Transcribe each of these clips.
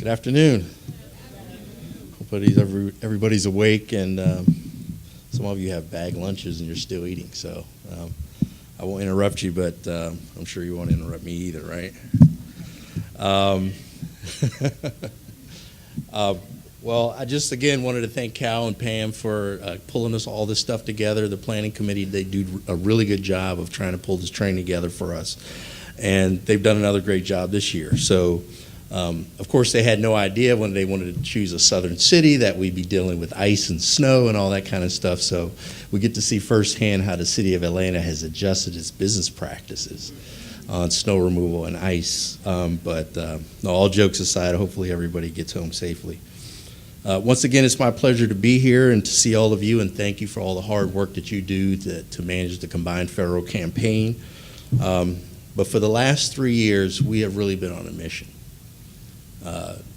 Good afternoon. Hope everybody's awake, and some of you have bag lunches and you're still eating, so I won't interrupt you, but I'm sure you won't interrupt me either, right? Well, I just, again, wanted to thank Cal and Pam for pulling all this stuff together. The planning committee, they do a really good job of trying to pull this training together for us, and they've done another great job this year. So, of course, they had no idea when they wanted to choose a southern city that we'd be dealing with ice and snow and all that kind of stuff. So we get to see firsthand how the city of Atlanta has adjusted its business practices on snow removal and ice. But all jokes aside, hopefully everybody gets home safely. Once again, it's my pleasure to be here and to see all of you, and thank you for all the hard work that you do to manage the combined federal campaign. But for the last 3 years, we have really been on a mission.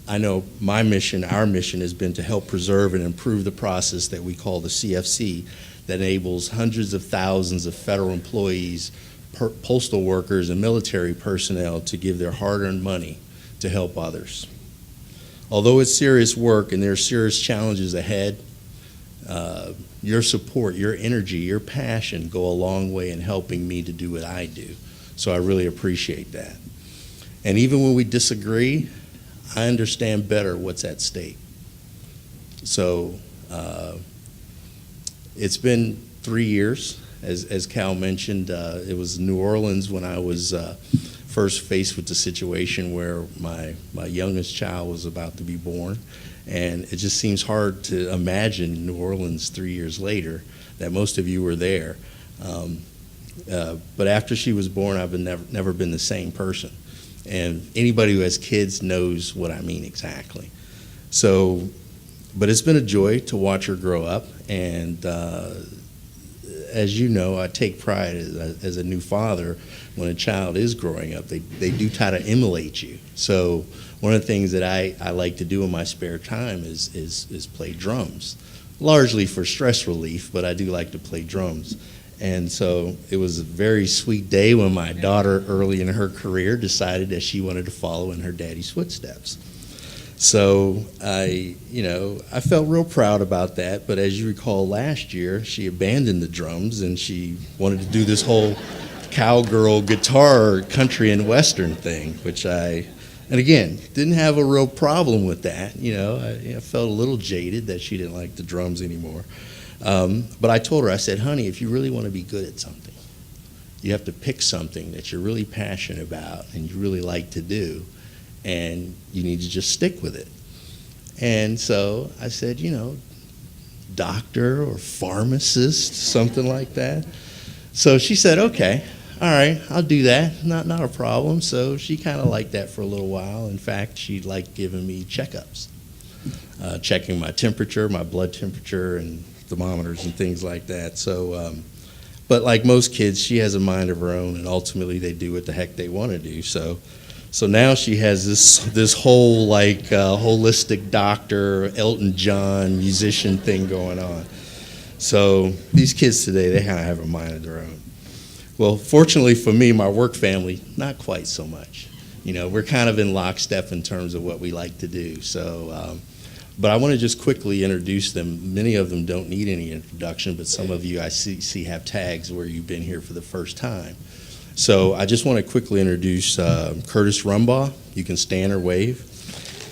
I know my mission, our mission, has been to help preserve and improve the process that we call the CFC that enables hundreds of thousands of federal employees, postal workers, and military personnel to give their hard-earned money to help others. Although it's serious work and there are serious challenges ahead, your support, your energy, your passion go a long way in helping me to do what I do. So I really appreciate that. And even when we disagree, I understand better what's at stake. So it's been 3 years, as Cal mentioned. It was New Orleans when I was first faced with the situation where my youngest child was about to be born. And it just seems hard to imagine New Orleans 3 years later, that most of you were there. But after she was born, I've never been the same person. And anybody who has kids knows what I mean exactly. So, but it's been a joy to watch her grow up. And as you know, I take pride as a new father when a child is growing up. They do try to emulate you. So one of the things that I like to do in my spare time is play drums, largely for stress relief, but I do like to play drums. And so it was a very sweet day when my daughter, early in her career, decided that she wanted to follow in her daddy's footsteps. So I felt real proud about that. But as you recall, last year she abandoned the drums and she wanted to do this whole cowgirl guitar country and western thing, and again, didn't have a real problem with that. I felt a little jaded that she didn't like the drums anymore. But I told her, I said, honey, if you really want to be good at something, you have to pick something that you're really passionate about and you really like to do, and you need to just stick with it. And so I said, doctor or pharmacist, something like that. So she said, okay, all right, I'll do that, not a problem. So she kind of liked that for a little while. In fact, she liked giving me checkups, checking my temperature, my blood temperature, and thermometers and things like that. So, but like most kids, she has a mind of her own, and ultimately they do what the heck they want to do. So now she has this whole holistic doctor, Elton John musician thing going on. So these kids today, they kind of have a mind of their own. Well, fortunately for me, my work family, not quite so much. We're kind of in lockstep in terms of what we like to do. So. But I want to just quickly introduce them. Many of them don't need any introduction, but some of you I see have tags where you've been here for the first time. So I just want to quickly introduce Curtis Rumbaugh. You can stand or wave.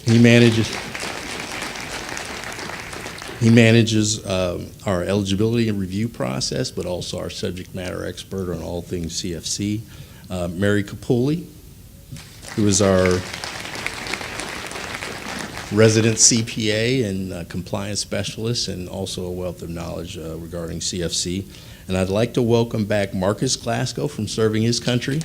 He manages our eligibility and review process, but also our subject matter expert on all things CFC. Mary Capulli, who is our resident CPA and compliance specialist, and also a wealth of knowledge regarding CFC. And I'd like to welcome back Marcus Glasgow from serving his country.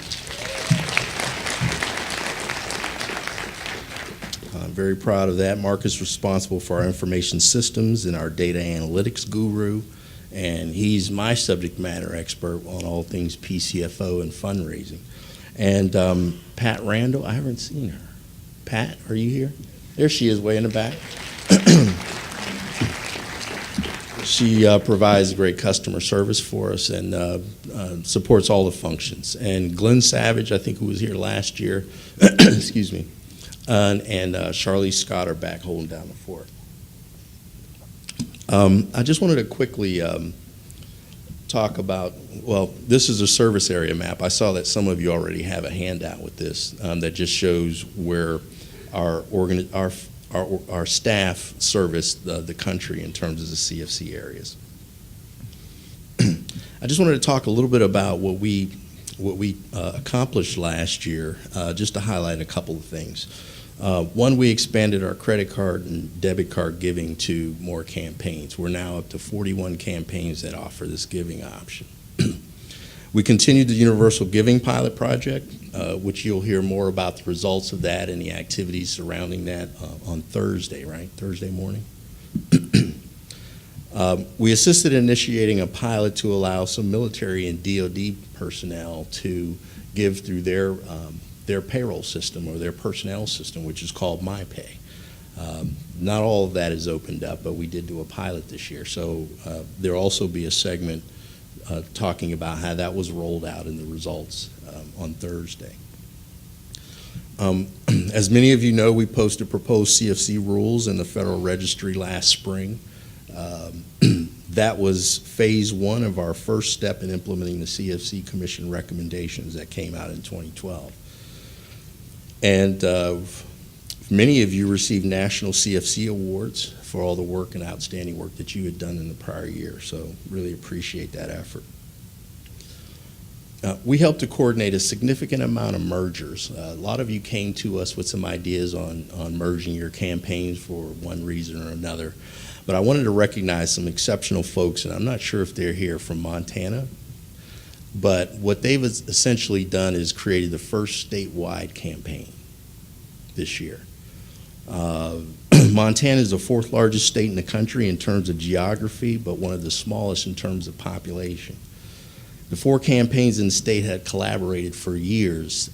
I'm very proud of that. Marcus is responsible for our information systems and our data analytics guru, and he's my subject matter expert on all things PCFO and fundraising. And Pat Randall, I haven't seen her. Pat, are you here? There she is, way in the back. She provides great customer service for us and supports all the functions. And Glenn Savage, I think, who was here last year, excuse me, and Charlize Scott are back holding down the fort. I just wanted to quickly talk about, well, this is a service area map. I saw that some of you already have a handout with this that just shows where our staff service the country in terms of the CFC areas. I just wanted to talk a little bit about what we accomplished last year, just to highlight a couple of things. One, we expanded our credit card and debit card giving to more campaigns. We're now up to 41 campaigns that offer this giving option. We continued the Universal Giving Pilot Project, which you'll hear more about the results of that and the activities surrounding that on Thursday, right? Thursday morning. We assisted in initiating a pilot to allow some military and DoD personnel to give through their payroll system or their personnel system, which is called MyPay. Not all of that is opened up, but we did do a pilot this year. So there'll also be a segment talking about how that was rolled out and the results on Thursday. As many of you know, we posted proposed CFC rules in the Federal Registry last spring. That was phase one of our first step in implementing the CFC Commission recommendations that came out in 2012. And many of you received national CFC awards for all the work and outstanding work that you had done in the prior year, so really appreciate that effort. We helped to coordinate a significant amount of mergers. A lot of you came to us with some ideas on merging your campaigns for one reason or another, but I wanted to recognize some exceptional folks, and I'm not sure if they're here from Montana, but what they've essentially done is created the first statewide campaign this year. Montana is the fourth largest state in the country in terms of geography, but one of the smallest in terms of population. The four campaigns in the state had collaborated for years.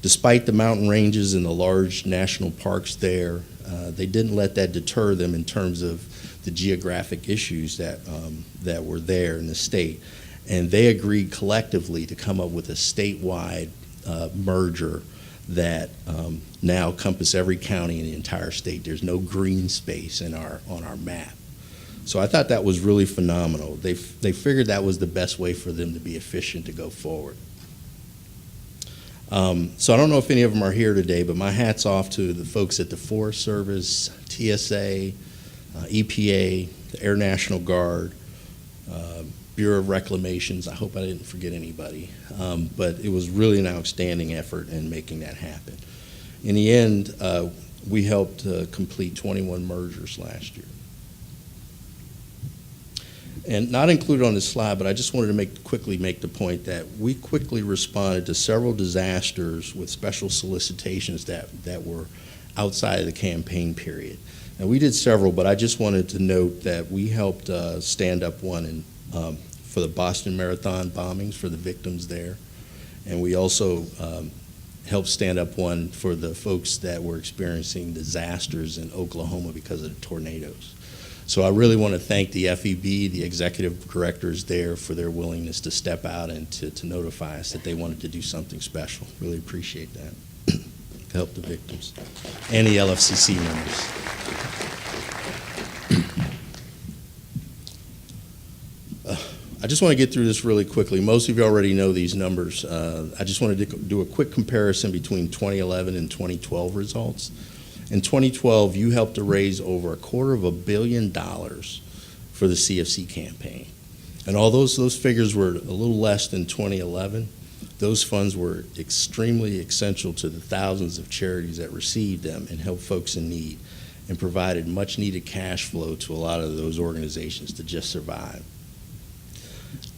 Despite the mountain ranges and the large national parks there, they didn't let that deter them in terms of the geographic issues that were there in the state. And they agreed collectively to come up with a statewide merger that now encompasses every county in the entire state. There's no green space on our map. So I thought that was really phenomenal. They figured that was the best way for them to be efficient to go forward. So I don't know if any of them are here today, but my hat's off to the folks at the Forest Service, TSA, EPA, the Air National Guard, Bureau of Reclamations. I hope I didn't forget anybody. But it was really an outstanding effort in making that happen. In the end, we helped complete 21 mergers last year. And not included on this slide, but I just wanted to quickly make the point that we quickly responded to several disasters with special solicitations that were outside of the campaign period. And we did several, but I just wanted to note that we helped stand up one for the Boston Marathon bombings for the victims there. And we also helped stand up one for the folks that were experiencing disasters in Oklahoma because of the tornadoes. So I really want to thank the FEB, the executive directors there, for their willingness to step out and to notify us that they wanted to do something special. Really appreciate that. To help the victims and the LFCC members. I just want to get through this really quickly. Most of you already know these numbers. I just wanted to do a quick comparison between 2011 and 2012 results. In 2012, you helped to raise over $250 million for the CFC campaign. And although those figures were a little less than 2011, those funds were extremely essential to the thousands of charities that received them and helped folks in need and provided much needed cash flow to a lot of those organizations to just survive.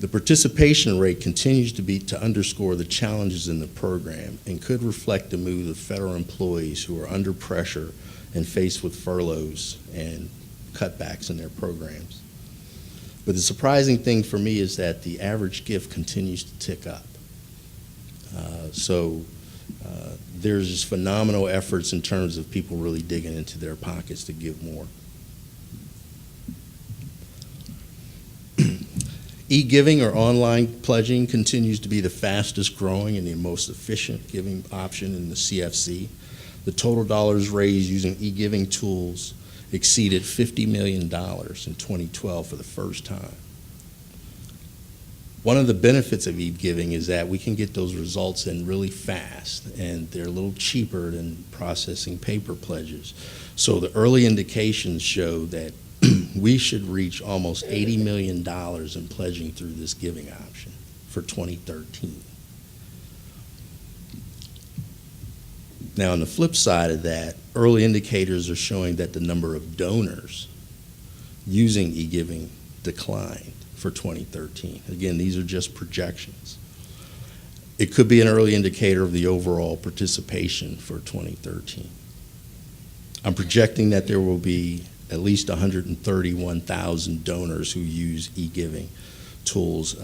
The participation rate continues to underscore the challenges in the program and could reflect the mood of federal employees who are under pressure and faced with furloughs and cutbacks in their programs. But the surprising thing for me is that the average gift continues to tick up. There's just phenomenal efforts in terms of people really digging into their pockets to give more. E-giving or online pledging continues to be the fastest growing and the most efficient giving option in the CFC. The total dollars raised using e-giving tools exceeded $50 million in 2012 for the first time. One of the benefits of e-giving is that we can get those results in really fast, and they're a little cheaper than processing paper pledges. So the early indications show that we should reach almost $80 million in pledging through this giving option for 2013. Now, on the flip side of that, early indicators are showing that the number of donors using e-giving declined for 2013. Again, these are just projections. It could be an early indicator of the overall participation for 2013. I'm projecting that there will be at least 131,000 donors who use e-giving tools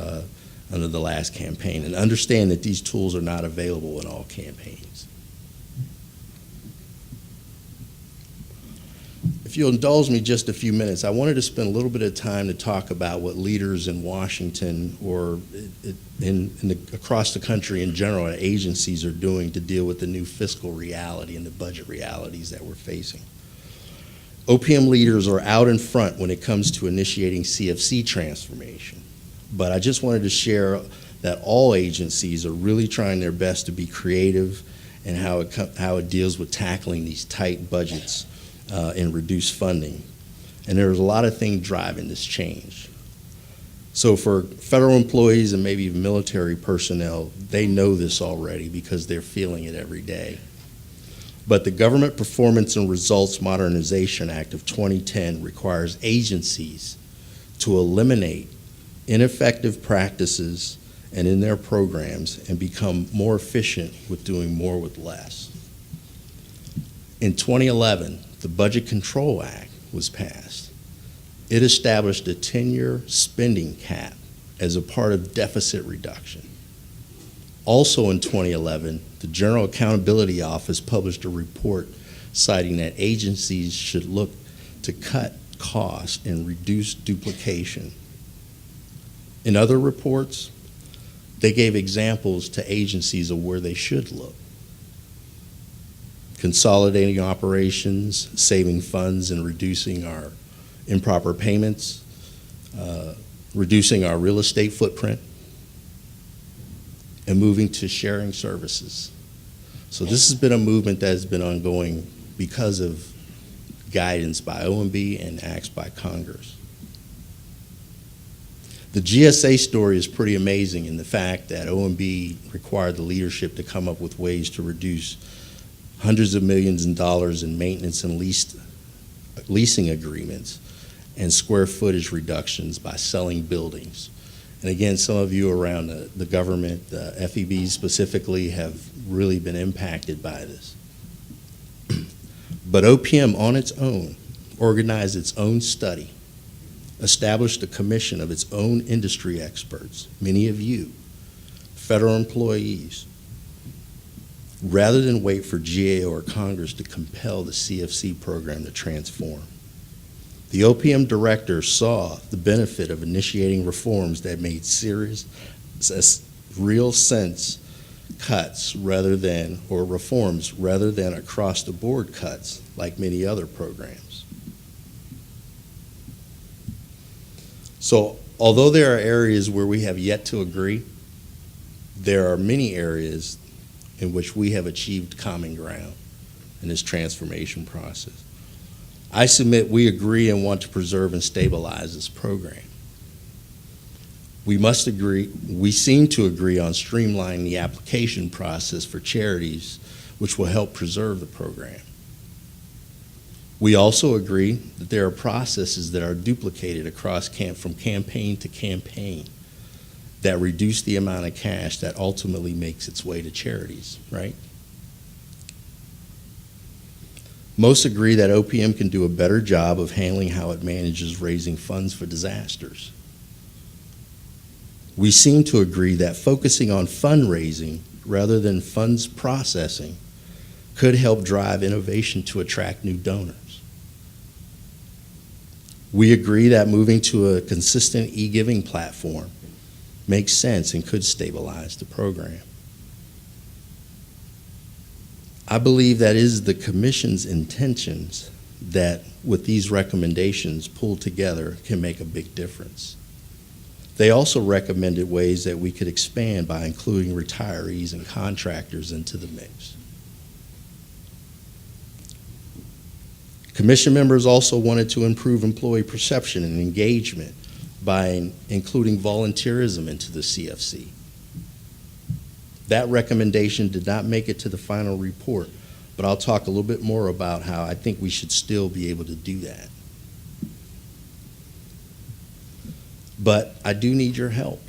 under the last campaign. And understand that these tools are not available in all campaigns. If you'll indulge me just a few minutes, I wanted to spend a little bit of time to talk about what leaders in Washington or across the country in general, agencies are doing to deal with the new fiscal reality and the budget realities that we're facing. OPM leaders are out in front when it comes to initiating CFC transformation, but I just wanted to share that all agencies are really trying their best to be creative in how it deals with tackling these tight budgets and reduced funding. And there's a lot of things driving this change. So for federal employees and maybe even military personnel, they know this already because they're feeling it every day. But the Government Performance and Results Modernization Act of 2010 requires agencies to eliminate ineffective practices and in their programs and become more efficient with doing more with less. In 2011, the Budget Control Act was passed. It established a 10-year spending cap as a part of deficit reduction. Also in 2011, the General Accountability Office published a report citing that agencies should look to cut costs and reduce duplication. In other reports, they gave examples to agencies of where they should look. Consolidating operations, saving funds, and reducing our improper payments, reducing our real estate footprint, and moving to sharing services. So this has been a movement that has been ongoing because of guidance by OMB and acts by Congress. The GSA story is pretty amazing in the fact that OMB required the leadership to come up with ways to reduce hundreds of millions of dollars in maintenance and leasing agreements and square footage reductions by selling buildings. And again, some of you around the government, the FEBs specifically, have really been impacted by this. But OPM on its own organized its own study, established a commission of its own industry experts, many of you, federal employees, rather than wait for GAO or Congress to compel the CFC program to transform. The OPM director saw the benefit of initiating reforms that made serious, real sense cuts rather than, or reforms rather than across-the-board cuts like many other programs. So although there are areas where we have yet to agree, there are many areas in which we have achieved common ground in this transformation process. I submit we agree and want to preserve and stabilize this program. We seem to agree on streamlining the application process for charities, which will help preserve the program. We also agree that there are processes that are duplicated across from campaign to campaign that reduce the amount of cash that ultimately makes its way to charities, right? Most agree that OPM can do a better job of handling how it manages raising funds for disasters. We seem to agree that focusing on fundraising rather than funds processing could help drive innovation to attract new donors. We agree that moving to a consistent e-giving platform makes sense and could stabilize the program. I believe that is the commission's intentions that with these recommendations pulled together can make a big difference. They also recommended ways that we could expand by including retirees and contractors into the mix. Commission members also wanted to improve employee perception and engagement by including volunteerism into the CFC. That recommendation did not make it to the final report, but I'll talk a little bit more about how I think we should still be able to do that. But I do need your help.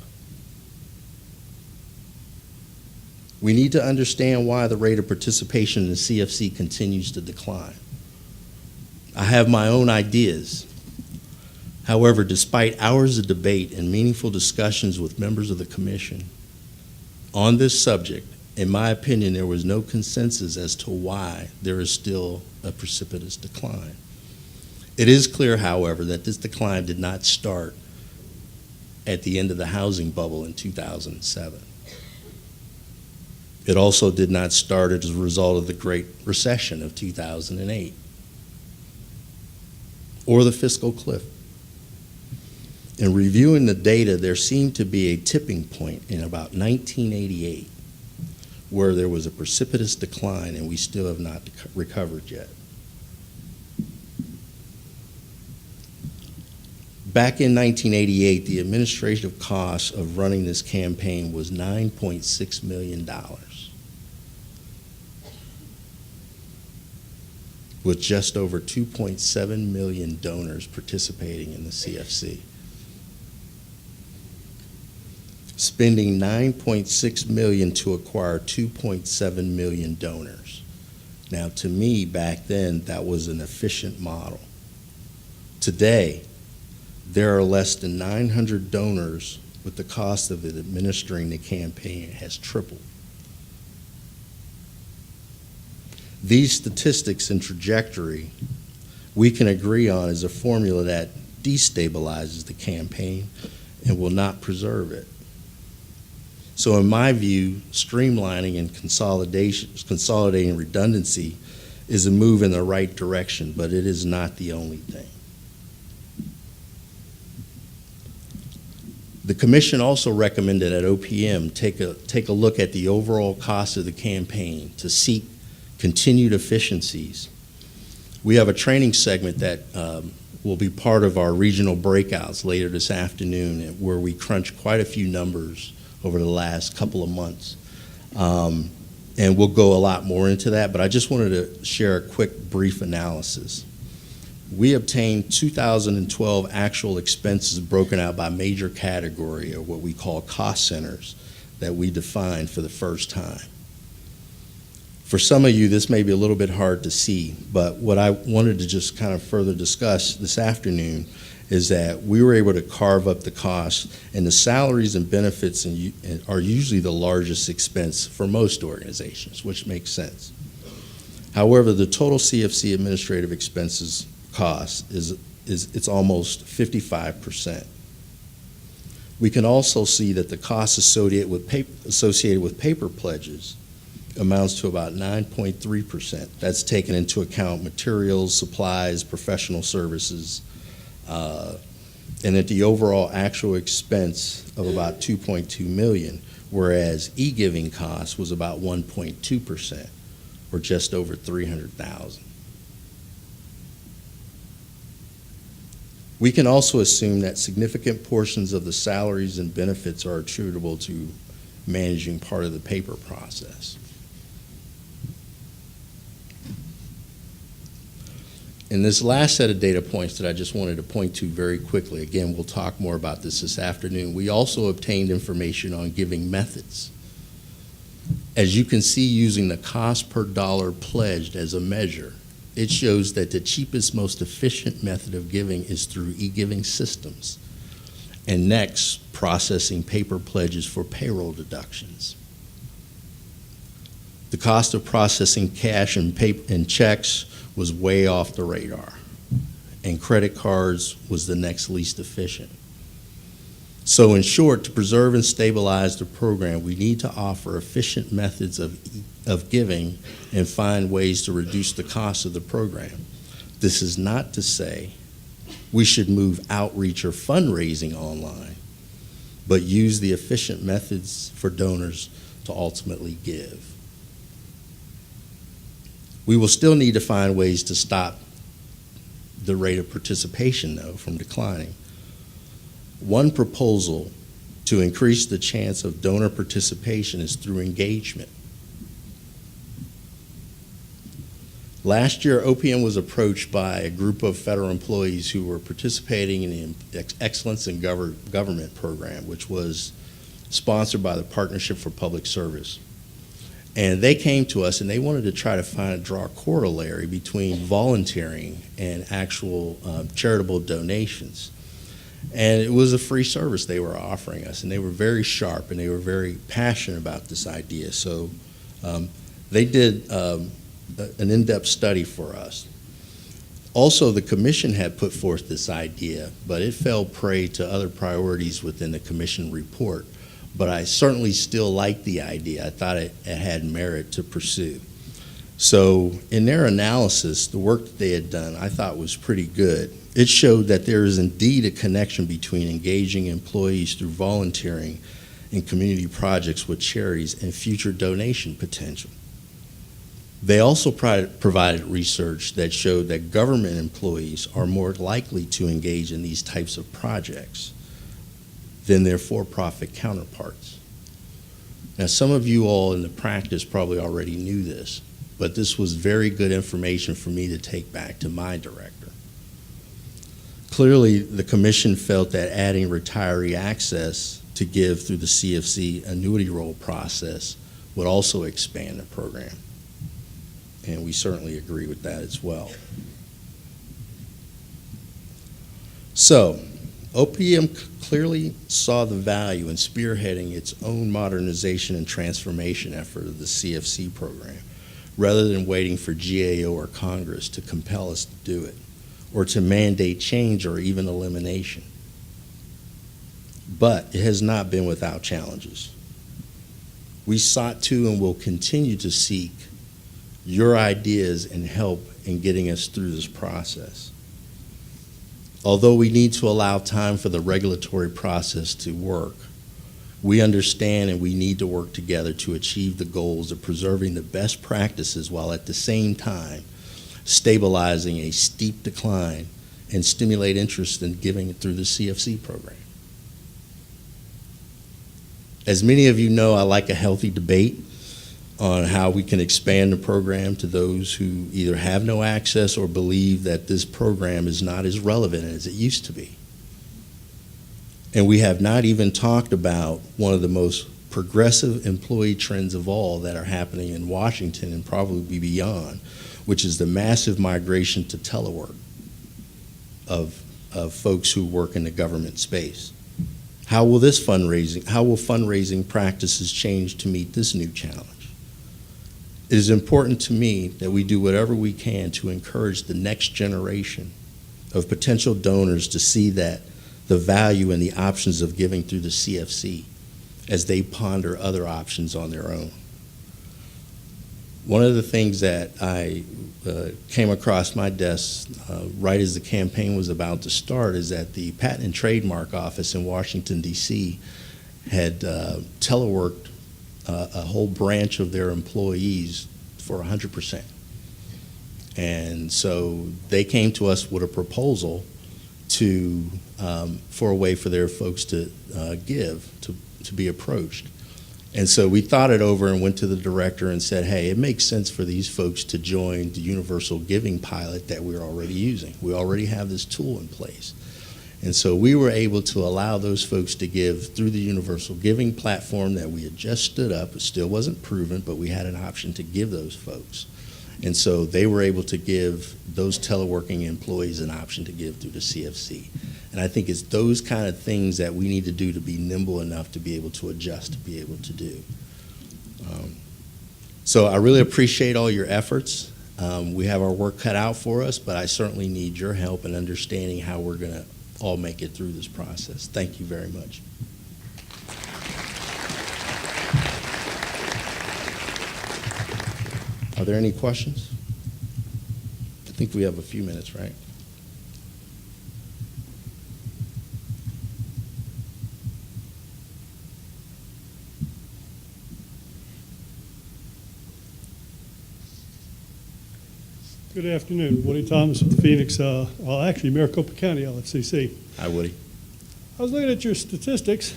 We need to understand why the rate of participation in the CFC continues to decline. I have my own ideas. However, despite hours of debate and meaningful discussions with members of the commission on this subject, in my opinion, there was no consensus as to why there is still a precipitous decline. It is clear, however, that this decline did not start at the end of the housing bubble in 2007. It also did not start as a result of the Great Recession of 2008 or the fiscal cliff. In reviewing the data, there seemed to be a tipping point in about 1988 where there was a precipitous decline and we still have not recovered yet. Back in 1988, the administrative cost of running this campaign was $9.6 million, with just over 2.7 million donors participating in the CFC. Spending $9.6 million to acquire 2.7 million donors. Now, to me, back then, that was an efficient model. Today, there are less than 900 donors, with the cost of administering the campaign has tripled. These statistics and trajectory we can agree on is a formula that destabilizes the campaign and will not preserve it. So in my view, streamlining and consolidating redundancy is a move in the right direction, but it is not the only thing. The commission also recommended at OPM take a look at the overall cost of the campaign to seek continued efficiencies. We have a training segment that will be part of our regional breakouts later this afternoon, where we crunch quite a few numbers over the last couple of months. And we'll go a lot more into that, but I just wanted to share a quick brief analysis. We obtained 2012 actual expenses broken out by major category, or what we call cost centers, that we defined for the first time. For some of you, this may be a little bit hard to see, but what I wanted to just kind of further discuss this afternoon is that we were able to carve up the costs, and the salaries and benefits are usually the largest expense for most organizations, which makes sense. However, the total CFC administrative expenses cost it's almost 55%. We can also see that the costs associated with paper pledges amounts to about 9.3%. That's taken into account materials, supplies, professional services, and at the overall actual expense of about 2.2 million, whereas e-giving cost was about 1.2%, or just over 300,000. We can also assume that significant portions of the salaries and benefits are attributable to managing part of the paper process. In this last set of data points that I just wanted to point to very quickly, again, we'll talk more about this afternoon, we also obtained information on giving methods. As you can see, using the cost per dollar pledged as a measure, it shows that the cheapest, most efficient method of giving is through e-giving systems, and next, processing paper pledges for payroll deductions. The cost of processing cash and checks was way off the radar, and credit cards was the next least efficient. So in short, to preserve and stabilize the program, we need to offer efficient methods of of giving and find ways to reduce the cost of the program. This is not to say we should move outreach or fundraising online, but use the efficient methods for donors to ultimately give. We will still need to find ways to stop the rate of participation, though, from declining. One proposal to increase the chance of donor participation is through engagement. Last year, OPM was approached by a group of federal employees who were participating in the Excellence in Government program, which was sponsored by the Partnership for Public Service. And they came to us and they wanted to try to draw a corollary between volunteering and actual charitable donations. And it was a free service they were offering us, and they were very sharp and they were very passionate about this idea. So they did an in-depth study for us. Also, the commission had put forth this idea, but it fell prey to other priorities within the commission report. But I certainly still liked the idea. I thought it had merit to pursue. So in their analysis, the work that they had done, I thought was pretty good. It showed that there is indeed a connection between engaging employees through volunteering in community projects with charities and future donation potential. They also provided research that showed that government employees are more likely to engage in these types of projects than their for-profit counterparts. Now, some of you all in the practice probably already knew this, but this was very good information for me to take back to my director. Clearly, the commission felt that adding retiree access to give through the CFC annuity roll process would also expand the program. And we certainly agree with that as well. So, OPM clearly saw the value in spearheading its own modernization and transformation effort of the CFC program, rather than waiting for GAO or Congress to compel us to do it, or to mandate change or even elimination. But it has not been without challenges. We sought to and will continue to seek your ideas and help in getting us through this process. Although we need to allow time for the regulatory process to work, we understand and we need to work together to achieve the goals of preserving the best practices while at the same time stabilizing a steep decline and stimulate interest in giving through the CFC program. As many of you know, I like a healthy debate on how we can expand the program to those who either have no access or believe that this program is not as relevant as it used to be. And we have not even talked about one of the most progressive employee trends of all that are happening in Washington and probably beyond, which is the massive migration to telework of folks who work in the government space. How will fundraising practices change to meet this new challenge? It is important to me that we do whatever we can to encourage the next generation of potential donors to see that the value and the options of giving through the CFC as they ponder other options on their own. One of the things that I came across my desk right as the campaign was about to start is that the Patent and Trademark Office in Washington, D.C. had teleworked a whole branch of their employees for 100%. And so they came to us with a proposal for a way for their folks to give, to be approached. And so we thought it over and went to the director and said, hey, it makes sense for these folks to join the universal giving pilot that we're already using. We already have this tool in place. And so we were able to allow those folks to give through the universal giving platform that we had just stood up. It still wasn't proven, but we had an option to give those folks. And so they were able to give those teleworking employees an option to give through the CFC. And I think it's those kind of things that we need to do to be nimble enough to be able to adjust, to be able to do. So I really appreciate all your efforts. We have our work cut out for us, but I certainly need your help in understanding how we're going to all make it through this process. Thank you very much. Are there any questions? I think we have a few minutes, right? Good afternoon. Woody Thomas with the Phoenix, actually Maricopa County LFCC. Hi, Woody. I was looking at your statistics.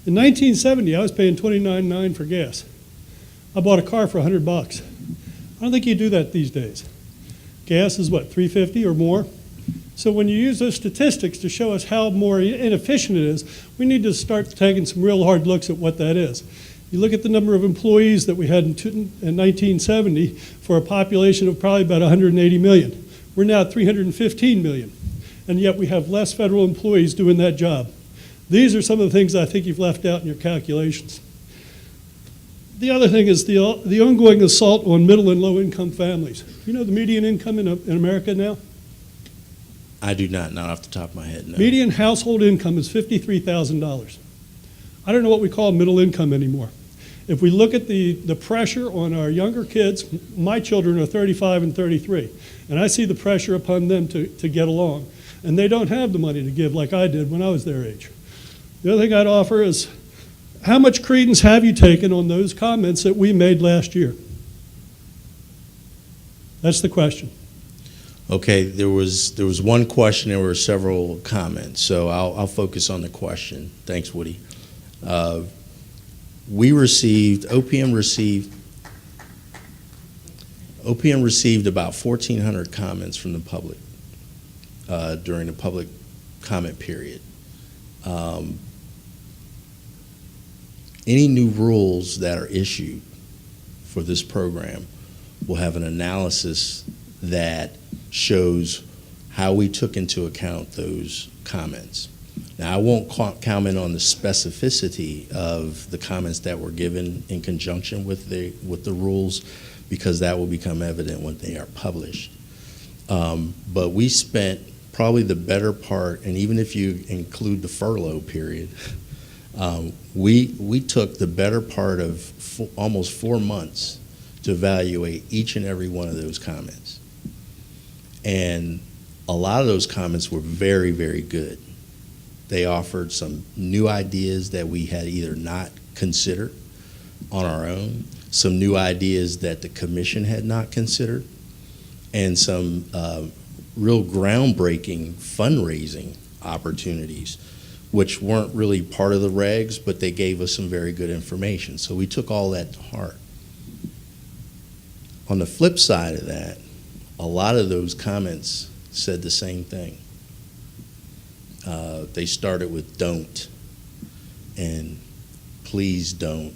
In 1970, I was paying $29.9 for gas. I bought a car for $100. I don't think you do that these days. Gas is what, $3.50 or more? So when you use those statistics to show us how more inefficient it is, we need to start taking some real hard looks at what that is. You look at the number of employees that we had in 1970 for a population of probably about 180 million. We're now at 315 million, and yet we have less federal employees doing that job. These are some of the things I think you've left out in your calculations. The other thing is the ongoing assault on middle and low income families. You know the median income in America now? I do not off the top of my head, no. Median household income is $53,000. I don't know what we call middle income anymore. If we look at the pressure on our younger kids, my children are 35 and 33, and I see the pressure upon them to get along. And they don't have the money to give like I did when I was their age. The other thing I'd offer is, how much credence have you taken on those comments that we made last year? That's the question. Okay, there was one question, there were several comments, so I'll focus on the question. Thanks, Woody. OPM received about 1,400 comments from the public during the public comment period. Any new rules that are issued for this program will have an analysis that shows how we took into account those comments. Now, I won't comment on the specificity of the comments that were given in conjunction with the rules, because that will become evident when they are published. But we spent probably the better part, and even if you include the furlough period, we took the better part of almost 4 months to evaluate each and every one of those comments. And a lot of those comments were very, very good. They offered some new ideas that we had either not considered on our own, some new ideas that the commission had not considered, and some real groundbreaking fundraising opportunities, which weren't really part of the regs, but they gave us some very good information. So we took all that to heart. On the flip side of that, a lot of those comments said the same thing. They started with don't, and please don't,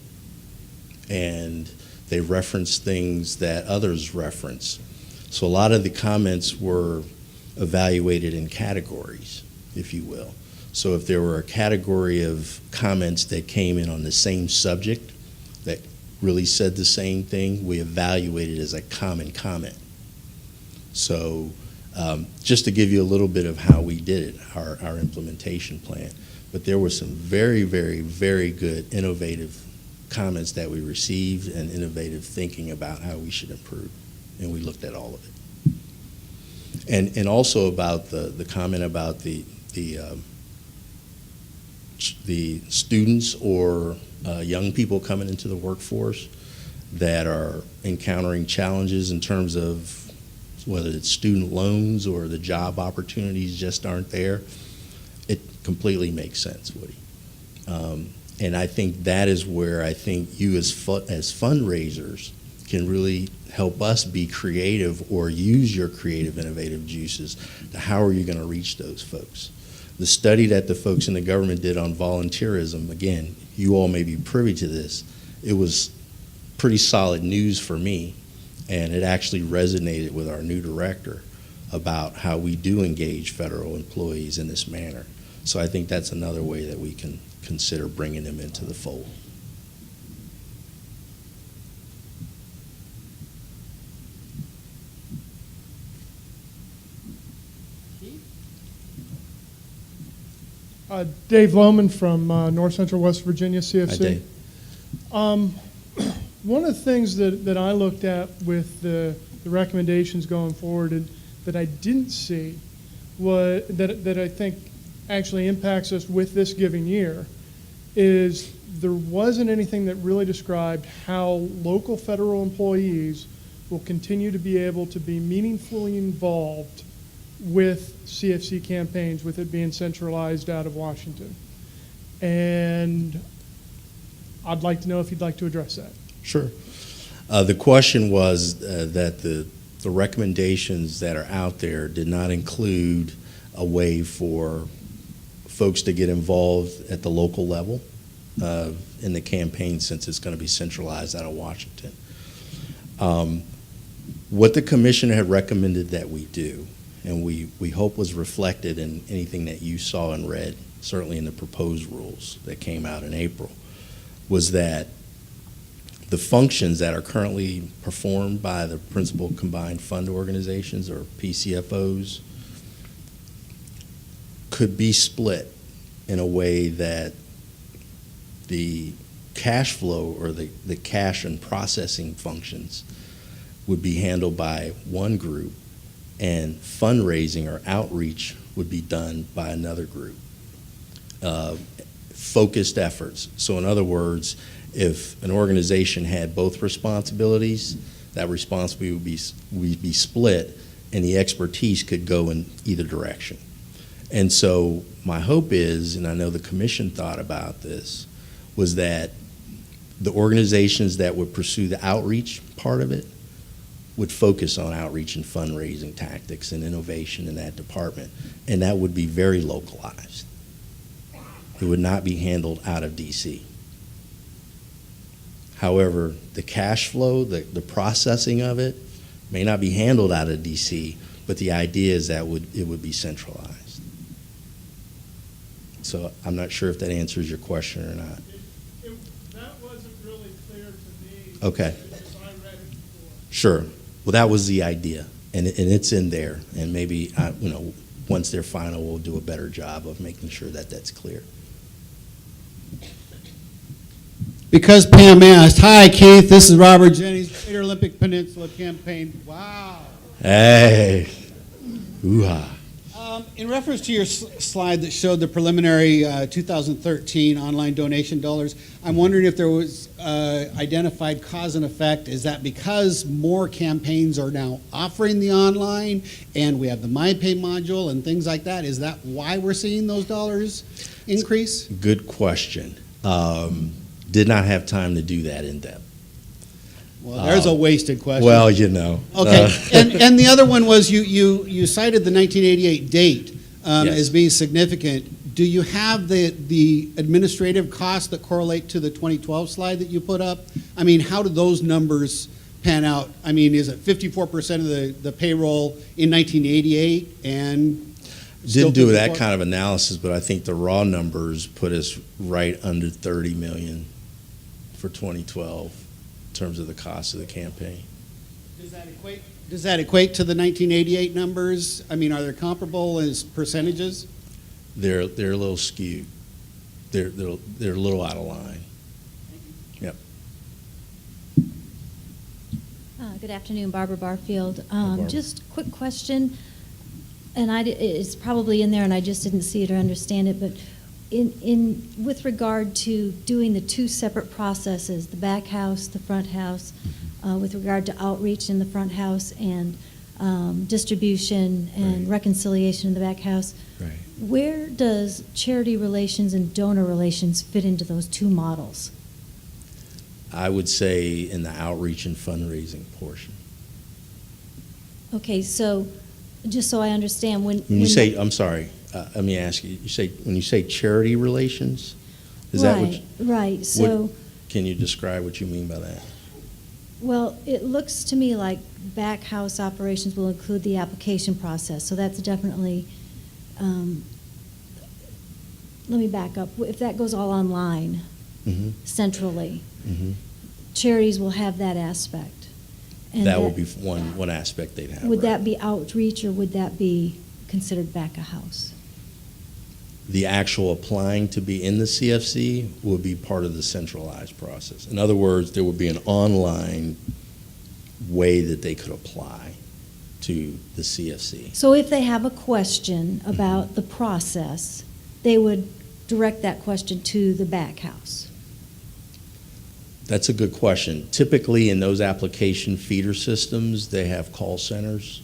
and they referenced things that others reference. So a lot of the comments were evaluated in categories, if you will. So if there were a category of comments that came in on the same subject that really said the same thing, we evaluated as a common comment. So just to give you a little bit of how we did it, our implementation plan. But there were some very, very, very good innovative comments that we received and innovative thinking about how we should improve. And we looked at all of it. And also about the comment about the students or young people coming into the workforce that are encountering challenges in terms of whether it's student loans or the job opportunities just aren't there. It completely makes sense, Woody. And I think that is where I think you as fundraisers can really help us be creative or use your creative, innovative juices to how are you going to reach those folks. The study that the folks in the government did on volunteerism, again, you all may be privy to this, it was pretty solid news for me, and it actually resonated with our new director about how we do engage federal employees in this manner. So I think that's another way that we can consider bringing them into the fold. Dave Lohman from North Central West Virginia, CFC. Hi, Dave. One of the things that I looked at with the recommendations going forward and that I didn't see was that I think actually impacts us with this given year is there wasn't anything that really described how local federal employees will continue to be able to be meaningfully involved with CFC campaigns, with it being centralized out of Washington. And I'd like to know if you'd like to address that. Sure. The question was that the recommendations that are out there did not include a way for folks to get involved at the local level in the campaign, since it's going to be centralized out of Washington. What the commission had recommended that we do, and we hope was reflected in anything that you saw and read, certainly in the proposed rules that came out in April, was that the functions that are currently performed by the principal combined fund organizations, or PCFOs, could be split in a way that the cash flow or the cash and processing functions would be handled by one group, and fundraising or outreach would be done by another group. Focused efforts. So in other words, if an organization had both responsibilities, that responsibility would be split, and the expertise could go in either direction. And so my hope is, and I know the commission thought about this, was that the organizations that would pursue the outreach part of it would focus on outreach and fundraising tactics and innovation in that department, and that would be very localized. It would not be handled out of DC. However, the cash flow, the processing of it may not be handled out of DC, but the idea is that it would be centralized. So I'm not sure if that answers your question or not. That wasn't really clear to me. Okay. Because I read it before. Sure. Well, that was the idea, and it's in there. And maybe once they're final, we'll do a better job of making sure that that's clear. Because Pam asked, hi Keith, this is Robert Jennings, Greater Olympic Peninsula Campaign. Wow. Hey. Ooh-ha. In reference to your slide that showed the preliminary 2013 online donation dollars, I'm wondering if there was identified cause and effect. Is that because more campaigns are now offering the online and we have the MyPay module and things like that? Is that why we're seeing those dollars increase? Good question. Did not have time to do that in depth. Well, there's a wasted question. Well, Okay, and the other one was you cited the 1988 date Yes. as being significant. Do you have the administrative costs that correlate to the 2012 slide that you put up? I mean, how do those numbers pan out? I mean, is it 54% of the payroll in 1988 and Didn't do that kind of analysis, but I think the raw numbers put us right under $30 million for 2012 in terms of the cost of the campaign. Does that equate to the 1988 numbers? I mean, are they comparable as percentages? They're a little skewed. They're a little out of line. Yep. Good afternoon, Barbara Barfield. Barbara. Just a quick question, and it's probably in there and I just didn't see it or understand it, but with regard to doing the two separate processes, the back house, the front house, with regard to outreach in the front house and distribution and Right. reconciliation in the back house, Right. where does charity relations and donor relations fit into those two models? I would say in the outreach and fundraising portion. Okay, so just so I understand, When you say, I'm sorry, let me ask you, when you say charity relations, is that what? Right, so, Can you describe what you mean by that? well, it looks to me like back house operations will include the application process, so that's definitely, let me back up. If that goes all online Mm-hmm. centrally, Mm-hmm. charities will have that aspect. And That would be one aspect they'd have. Would right. that be outreach or would that be considered back of house? The actual applying to be in the CFC would be part of the centralized process. In other words, there would be an online way that they could apply to the CFC. So if they have a question about the process, they would direct that question to the back house? That's a good question. Typically, in those application feeder systems, they have call centers,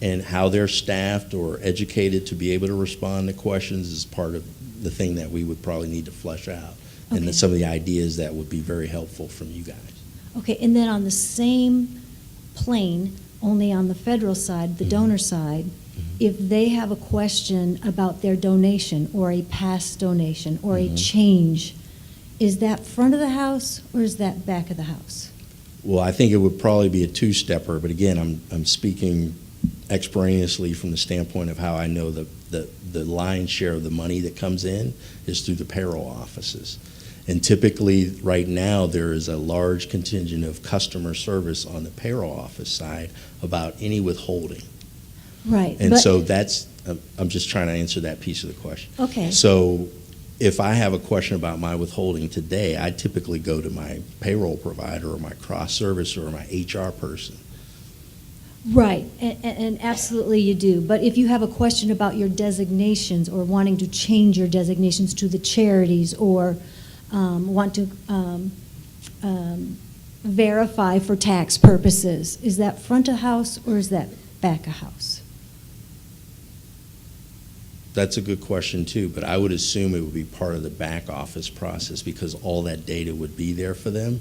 and how they're staffed or educated to be able to respond to questions is part of the thing that we would probably need to flesh out. And Okay. then some of the ideas that would be very helpful from you guys. Okay, and then on the same plane, only on the federal side, the donor side, if they have a question about their donation or a past donation or a change, is that front of the house or is that back of the house? Well, I think it would probably be a two-stepper, but again, I'm speaking extemporaneously from the standpoint of how I know the lion's share of the money that comes in is through the payroll offices. And typically, right now, there is a large contingent of customer service on the payroll office side about any withholding. Right. And but- so that's, I'm just trying to answer that piece of the question. Okay. So if I have a question about my withholding today, I typically go to my payroll provider or my cross-service or my HR person. Right, and absolutely you do. But if you have a question about your designations or wanting to change your designations to the charities or want to verify for tax purposes, is that front of house or is that back of house? That's a good question too, but I would assume it would be part of the back office process because all that data would be there for them.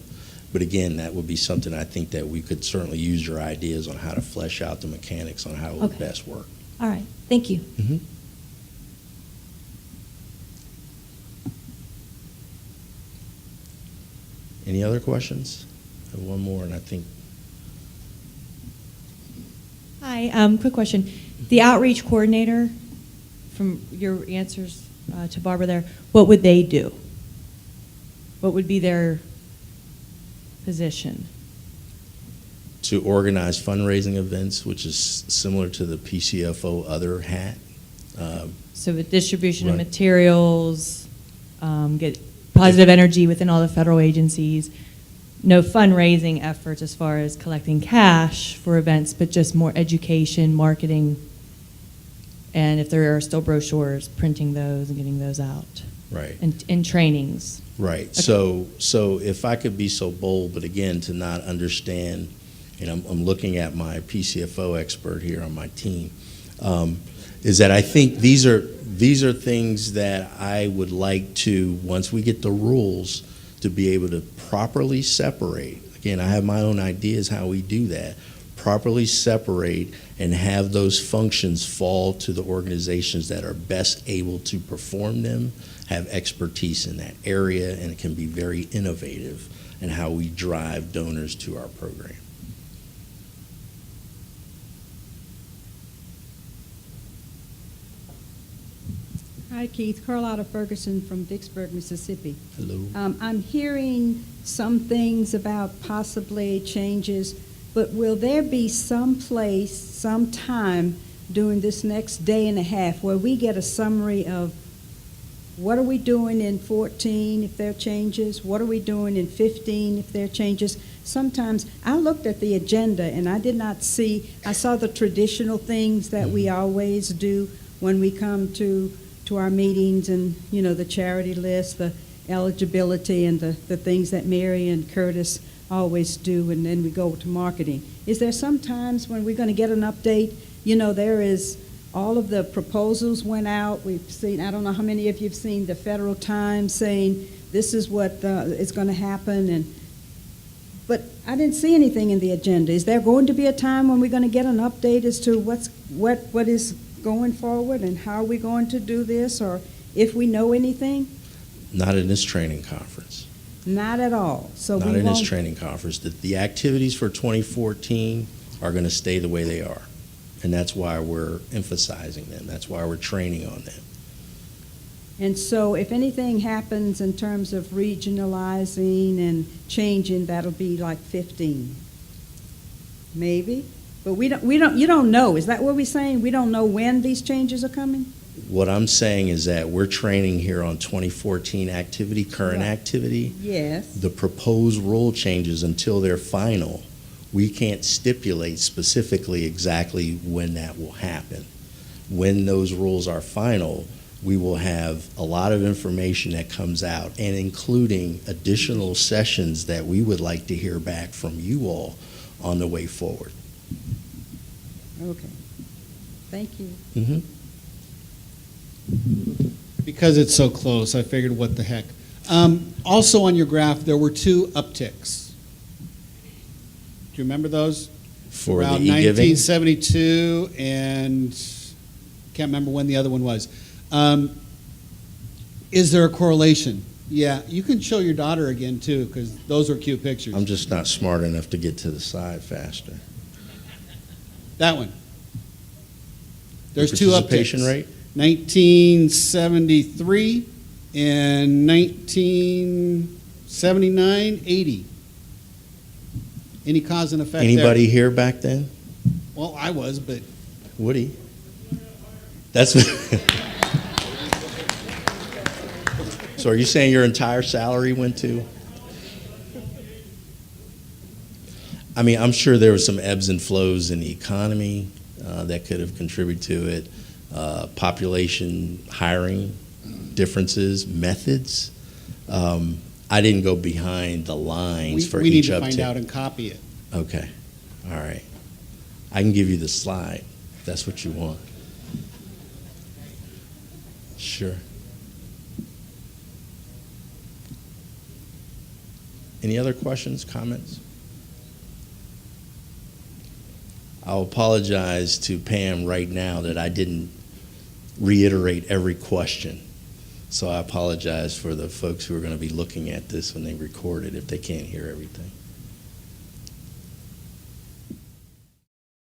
But again, that would be something I think that we could certainly use your ideas on how to flesh out the mechanics on how it would Okay. best work. All right, thank you. Any other questions? I have one more, and I think Hi, quick question. The outreach coordinator, from your answers to Barbara there, what would they do? What would be their position? to organize fundraising events, which is similar to the PCFO other hat. So with distribution of Right. materials, get positive energy within all the federal agencies, no fundraising efforts as far as collecting cash for events, but just more education, marketing, and if there are still brochures, printing those and getting those out, Right. and trainings. Right. Okay. So if I could be so bold, but again, to not understand, and I'm looking at my PCFO expert here on my team, is that I think these are things that I would like to, once we get the rules, to be able to properly separate. Again, I have my own ideas how we do that. Properly separate and have those functions fall to the organizations that are best able to perform them, have expertise in that area, and it can be very innovative in how we drive donors to our program. Hi, Keith. Carlotta Ferguson from Vicksburg, Mississippi. Hello. I'm hearing some things about possibly changes, but will there be some place, some time during this next day and a half where we get a summary of what are we doing in 14 if there are changes? What are we doing in 15 if there are changes? Sometimes I looked at the agenda and I did not see, I saw the traditional things that we always do when we come to our meetings, and you know, the charity list, the eligibility, and the things that Mary and Curtis always do, and then we go to marketing. Is there some times when we're going to get an update? You know, there is, all of the proposals went out. We've seen, I don't know how many of you have seen the Federal Times saying this is what is going to happen, but I didn't see anything in the agenda. Is there going to be a time when we're going to get an update as to what is going forward and how are we going to do this, or if we know anything? Not in this training conference. Not at all. So Not we in this won't. training conference. The activities for 2014 are going to stay the way they are. And that's why we're emphasizing them. That's why we're training on them. And so if anything happens in terms of regionalizing and changing, that'll be like 15. Maybe? But you don't know. Is that what we're saying? We don't know when these changes are coming? What I'm saying is that we're training here on 2014 activity, current Right. activity. Yes. The proposed rule changes until they're final, we can't stipulate specifically exactly when that will happen. When those rules are final, we will have a lot of information that comes out, and including additional sessions that we would like to hear back from you all on the way forward. Okay. Thank you. Mhm. Because it's so close, I figured what the heck. Also on your graph, there were 2 upticks. Do you remember those? For the Around e-giving, 1972 and can't remember when the other one was. Is there a correlation? Yeah, you can show your daughter again too, because those are cute pictures. I'm just not smart enough to get to the side faster. That one. There's 2 upticks. Participation rate? 1973 and 1979, 80. Any cause and effect there? Anybody here back then? Well, I was, but Woody? That's. So are you saying your entire salary went to? I mean, I'm sure there were some ebbs and flows in the economy that could have contributed to it. Population hiring differences, methods. I didn't go behind the lines for we need each to uptick. find out and copy it. Okay, all right. I can give you the slide, if that's what you want. Sure. Any other questions, comments? I'll apologize to Pam right now that I didn't reiterate every question. So I apologize for the folks who are going to be looking at this when they record it if they can't hear everything.